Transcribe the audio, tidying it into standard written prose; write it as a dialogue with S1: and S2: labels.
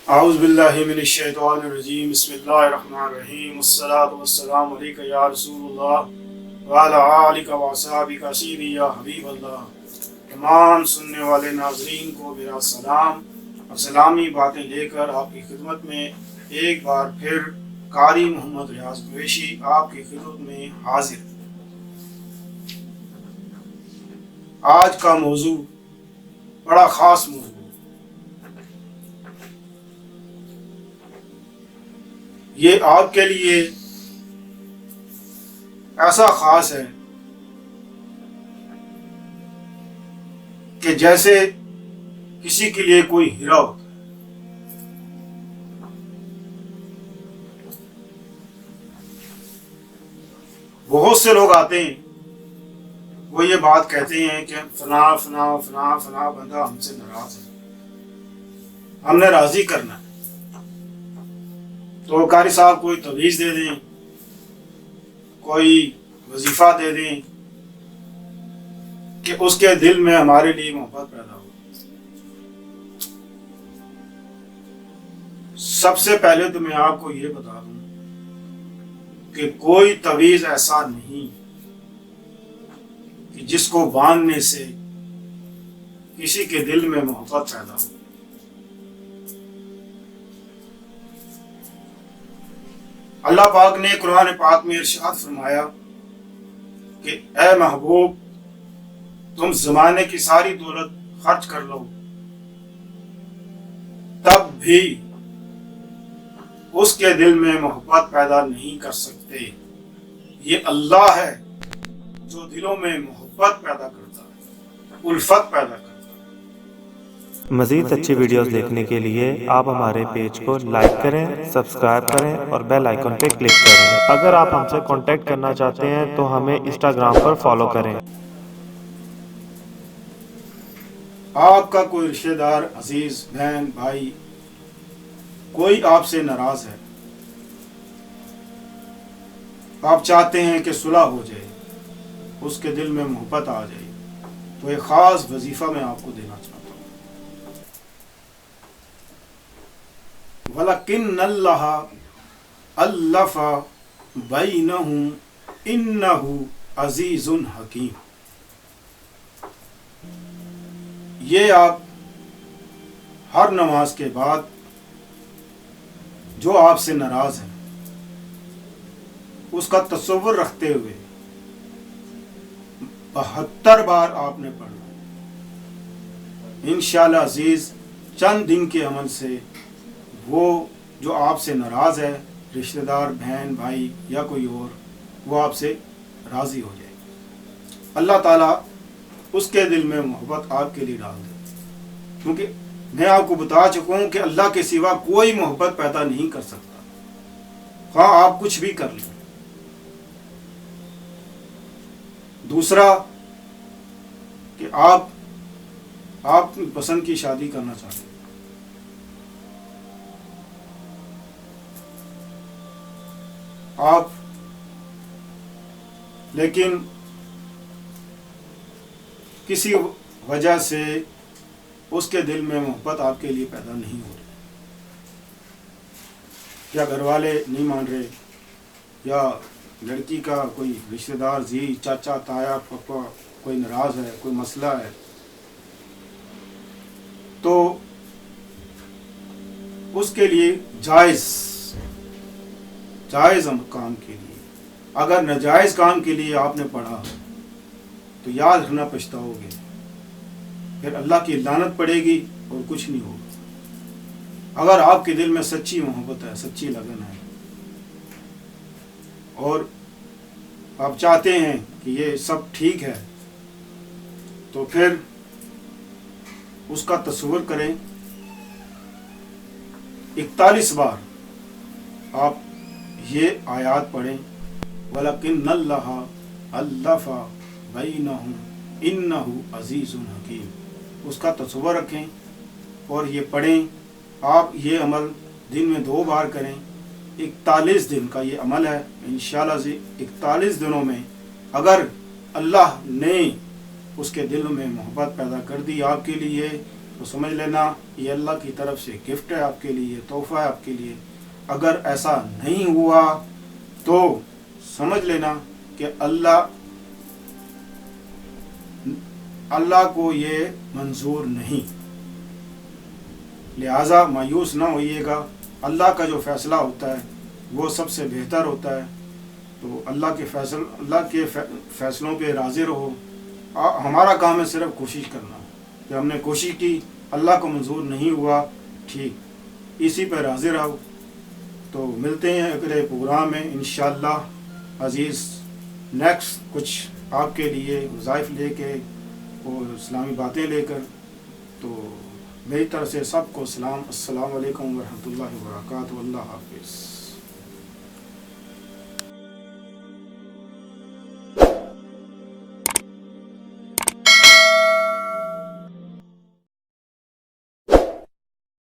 S1: اعوذ باللہ من الشیطان الرجیم بسم اللہ الرحمن الرحیم والصلاة والسلام علیک یا رسول اللہ وعلی آلک واصحابک سیدی یا حبیب اللہ۔ تمام سننے والے ناظرین کو میرا سلام اور سلامی باتیں لے کر آپ کی خدمت میں ایک بار پھر قاری محمد ریاض قریشی آپ کی خدمت میں حاضر۔ آج کا موضوع بڑا خاص موضوع، یہ آپ کے لیے ایسا خاص ہے کہ جیسے کسی کے لیے کوئی ہیرا ہوتا ہے۔ بہت سے لوگ آتے ہیں، وہ یہ بات کہتے ہیں کہ فلاں فلاں فلاں فلاں بندہ ہم سے ناراض ہے، ہم نے راضی کرنا ہے، تو قاری صاحب کوئی تویز دے دیں، کوئی وظیفہ دے دیں کہ اس کے دل میں ہمارے لیے محبت پیدا ہو۔ سب سے پہلے تو میں آپ کو یہ بتا دوں کہ کوئی تویز ایسا نہیں کہ جس کو باندھنے سے کسی کے دل میں محبت پیدا ہو۔ اللہ پاک نے قرآن پاک میں ارشاد فرمایا کہ اے محبوب تم زمانے کی ساری دولت خرچ کر لو، تب بھی اس کے دل میں محبت پیدا نہیں کر سکتے۔ یہ اللہ ہے جو دلوں میں محبت پیدا کرتا ہے، الفت پیدا کرتا ہے۔
S2: مزید اچھی ویڈیوز دیکھنے کے لیے آپ ہمارے پیج کو لائک کریں، سبسکرائب کریں اور بیل آئیکن پہ کلک کریں۔ اگر آپ ہم سے کانٹیکٹ کرنا چاہتے ہیں تو ہمیں انسٹاگرام پر فالو کریں۔
S1: آپ کا کوئی رشتہ دار، عزیز، بہن، بھائی، کوئی آپ سے ناراض ہے، آپ چاہتے ہیں کہ صلح ہو جائے، اس کے دل میں محبت آ جائے، تو ایک خاص وظیفہ میں آپ کو دینا چاہتا ہوں۔ وَلَكِنَّ اللَّهَ أَلَّفَ بَيْنَهُمْ إِنَّهُ عَزِيزٌ حَكِيمٌ۔ یہ آپ ہر نماز کے بعد جو آپ سے ناراض ہے اس کا تصور رکھتے ہوئے 72 بار آپ نے پڑھنا۔ انشاءاللہ عزیز چند دن کے عمل سے وہ جو آپ سے ناراض ہے، رشتہ دار، بہن، بھائی یا کوئی اور، وہ آپ سے راضی ہو جائے گا۔ اللہ تعالیٰ اس کے دل میں محبت آپ کے لیے ڈال دے، کیونکہ میں آپ کو بتا چکا ہوں کہ اللہ کے سوا کوئی محبت پیدا نہیں کر سکتا، خواہ آپ کچھ بھی کر لیں۔ دوسرا کہ آپ پسند کی شادی کرنا چاہتے ہیں، آپ لیکن کسی وجہ سے اس کے دل میں محبت آپ کے لیے پیدا نہیں ہو رہی، یا گھر والے نہیں مان رہے، یا لڑکی کا کوئی رشتہ دار، زی، چاچا، تایا، پھپھا کوئی ناراض ہے، کوئی مسئلہ ہے، تو اس کے لیے جائز کام کے لیے، اگر ناجائز کام کے لیے آپ نے پڑھا تو یاد رکھنا پچھتاؤ گے، پھر اللہ کی لعنت پڑے گی اور کچھ نہیں ہوگا۔ اگر آپ کے دل میں سچی محبت ہے، سچی لگن ہے، اور آپ چاہتے ہیں کہ یہ سب ٹھیک ہے، تو پھر اس کا تصور کریں، 41 بار آپ یہ آیات پڑھیں، وَلَكِنَّ اللَّهَ أَلَّفَ بَيْنَهُمْ إِنَّهُ عَزِيزٌ حَكِيمٌ۔ اس کا تصور رکھیں اور یہ پڑھیں۔ آپ یہ عمل دن میں 2 بار کریں، 41 دن کا یہ عمل ہے۔ انشاءاللہ 41 دنوں میں اگر اللہ نے اس کے دل میں محبت پیدا کر دی آپ کے لیے، تو سمجھ لینا یہ اللہ کی طرف سے گفٹ ہے آپ کے لیے، تحفہ ہے آپ کے لیے۔ اگر ایسا نہیں ہوا تو سمجھ لینا کہ اللہ کو یہ منظور نہیں، لہٰذا مایوس نہ ہوئیے گا۔ اللہ کا جو فیصلہ ہوتا ہے وہ سب سے بہتر ہوتا ہے، تو اللہ کے فیصلوں پہ راضی رہو۔ ہمارا کام ہے صرف کوشش کرنا، کہ ہم نے کوشش کی، اللہ کو منظور نہیں ہوا، ٹھیک، اسی پہ راضی رہو۔ تو ملتے ہیں اگلے پروگرام میں انشاءاللہ عزیز، نیکسٹ کچھ آپ کے لیے وظائف لے کے اور اسلامی باتیں لے کر۔ تو میری طرف سے سب کو سلام، السلام علیکم ورحمۃ اللہ وبرکاتہ، اللہ حافظ۔